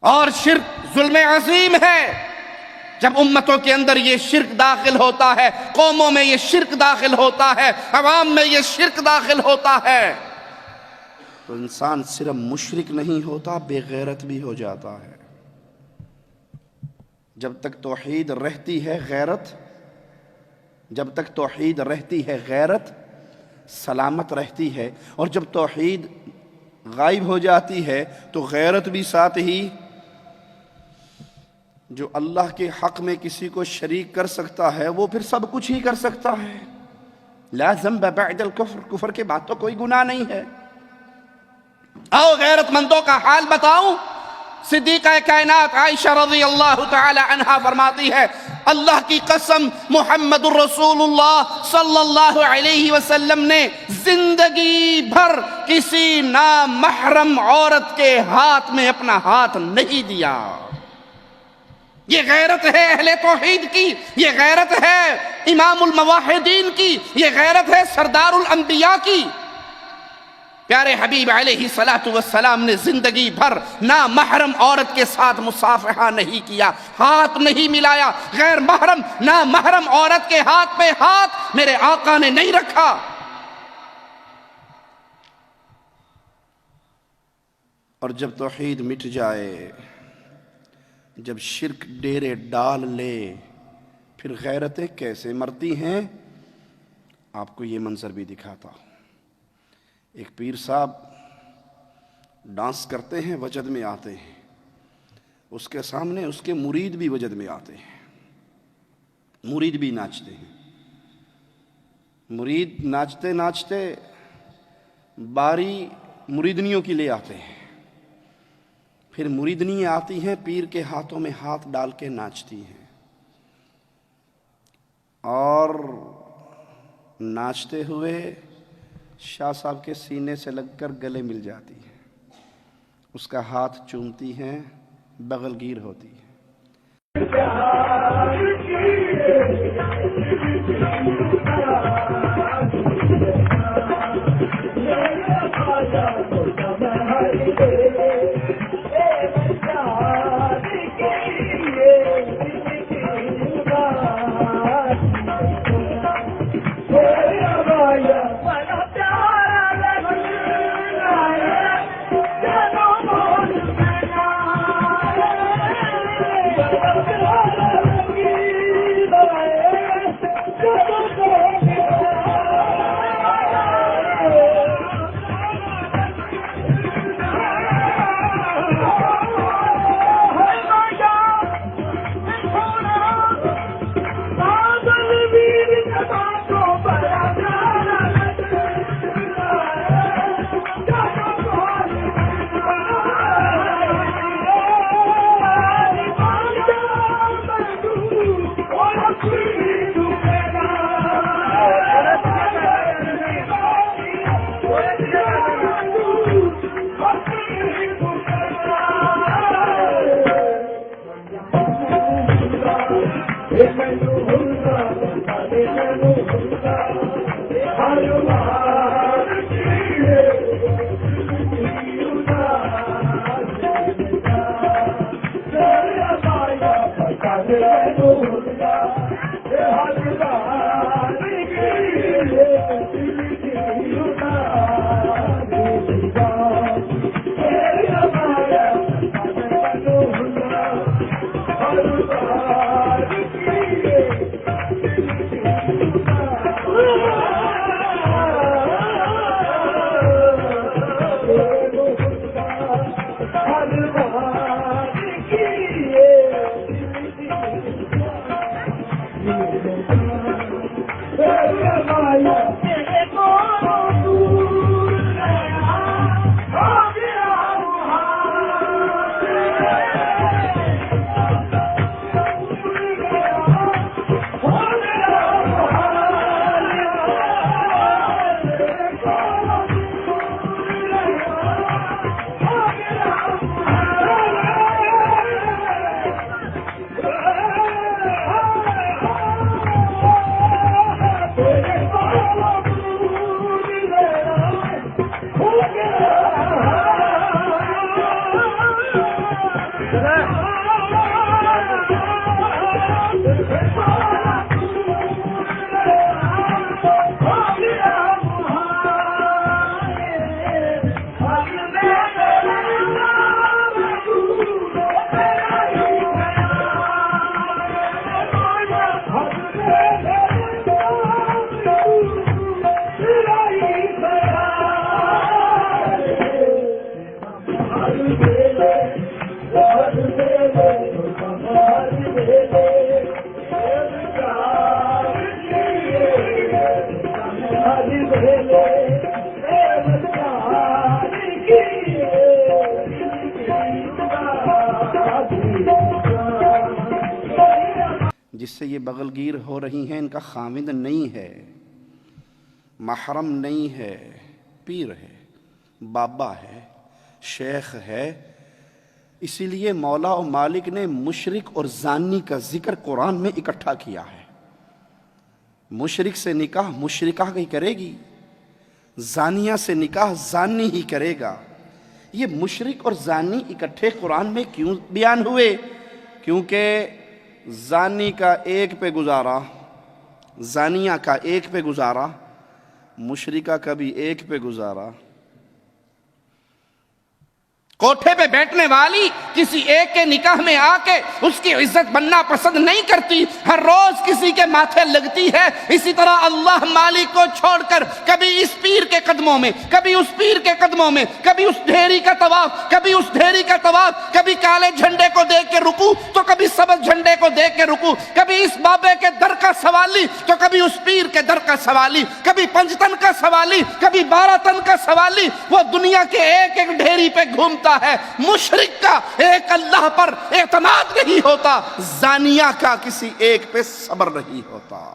اور شرک ظلم عظیم ہے۔ جب امتوں کے اندر یہ شرک داخل ہوتا ہے، قوموں میں یہ شرک داخل ہوتا ہے، عوام میں یہ شرک داخل ہوتا ہے، تو انسان صرف مشرک نہیں ہوتا، بے غیرت بھی ہو جاتا ہے۔ جب تک توحید رہتی ہے غیرت، جب تک توحید رہتی ہے غیرت سلامت رہتی ہے، اور جب توحید غائب ہو جاتی ہے تو غیرت بھی ساتھ ہی۔ جو اللہ کے حق میں کسی کو شریک کر سکتا ہے وہ پھر سب کچھ ہی کر سکتا ہے۔ لا ذنب بعد الکفر، کفر کے بعد تو کوئی گناہ نہیں ہے۔ آؤ غیرت مندوں کا حال بتاؤں۔ صدیقہ کائنات عائشہ رضی اللہ تعالی عنہا فرماتی ہے، اللہ کی قسم محمد الرسول اللہ صلی اللہ علیہ وسلم نے زندگی بھر کسی نامحرم عورت کے ہاتھ میں اپنا ہاتھ نہیں دیا۔ یہ غیرت ہے اہل توحید کی، یہ غیرت ہے امام الموحدین کی، یہ غیرت ہے سردار الانبیاء کی۔ پیارے حبیب علیہ السلام نے زندگی بھر نامحرم عورت کے ساتھ مصافحہ نہیں کیا، ہاتھ نہیں ملایا، غیر محرم نامحرم عورت کے ہاتھ پہ ہاتھ میرے آقا نے نہیں رکھا۔ اور جب توحید مٹ جائے، جب شرک ڈیرے ڈال لے، پھر غیرتیں کیسے مرتی ہیں، آپ کو یہ منظر بھی دکھاتا ہوں۔ ایک پیر صاحب ڈانس کرتے ہیں، وجد میں آتے ہیں، اس کے سامنے اس کے مرید بھی وجد میں آتے ہیں، مرید بھی ناچتے ہیں۔ مرید ناچتے ناچتے باری مریدنیوں کی لے آتے ہیں، پھر مریدنی آتی ہیں، پیر کے ہاتھوں میں ہاتھ ڈال کے ناچتی ہیں، اور ناچتے ہوئے شاہ صاحب کے سینے سے لگ کر گلے مل جاتی ہے، اس کا ہاتھ چومتی ہیں، بغل گیر ہوتی ہے۔ جس سے یہ بغلگیر ہو رہی ہیں ان کا خاوند نہیں ہے، محرم نہیں ہے، پیر ہے، بابا ہے، شیخ ہے۔ اسی لیے مولا و مالک نے مشرک اور زانی کا ذکر قرآن میں اکٹھا کیا ہے۔ مشرک سے نکاح مشرکہ ہی کرے گی، زانیہ سے نکاح زانی ہی کرے گا۔ یہ مشرک اور زانی اکٹھے قرآن میں کیوں بیان ہوئے؟ کیونکہ زانی کا ایک پہ گزارا، زانیہ کا ایک پہ گزارا، مشرکہ کا بھی ایک پہ گزارا۔ کوٹھے پہ بیٹھنے والی کسی ایک کے نکاح میں آ کے اس کی عزت بننا پسند نہیں کرتی، ہر روز کسی کے ماتھے لگتی ہے۔ اسی طرح اللہ مالک کو چھوڑ کر کبھی اس پیر کے قدموں میں، کبھی اس پیر کے قدموں میں، کبھی اس ڈھیری کا طواف، کبھی اس ڈھیری کا طواف، کبھی کالے جھنڈے کو دیکھ کے رکوع تو کبھی سبز جھنڈے کو دیکھ کے رکوع، کبھی اس بابے کے در کا سوالی تو کبھی اس پیر کے در کا سوالی، کبھی 5 تن کا سوالی، کبھی 12 تن کا سوالی۔ وہ دنیا کے ایک ایک ڈھیری پہ گھومتا ہے۔ مشرک کا ایک اللہ پر اعتماد نہیں ہوتا، زانیہ کا کسی ایک پہ صبر نہیں ہوتا۔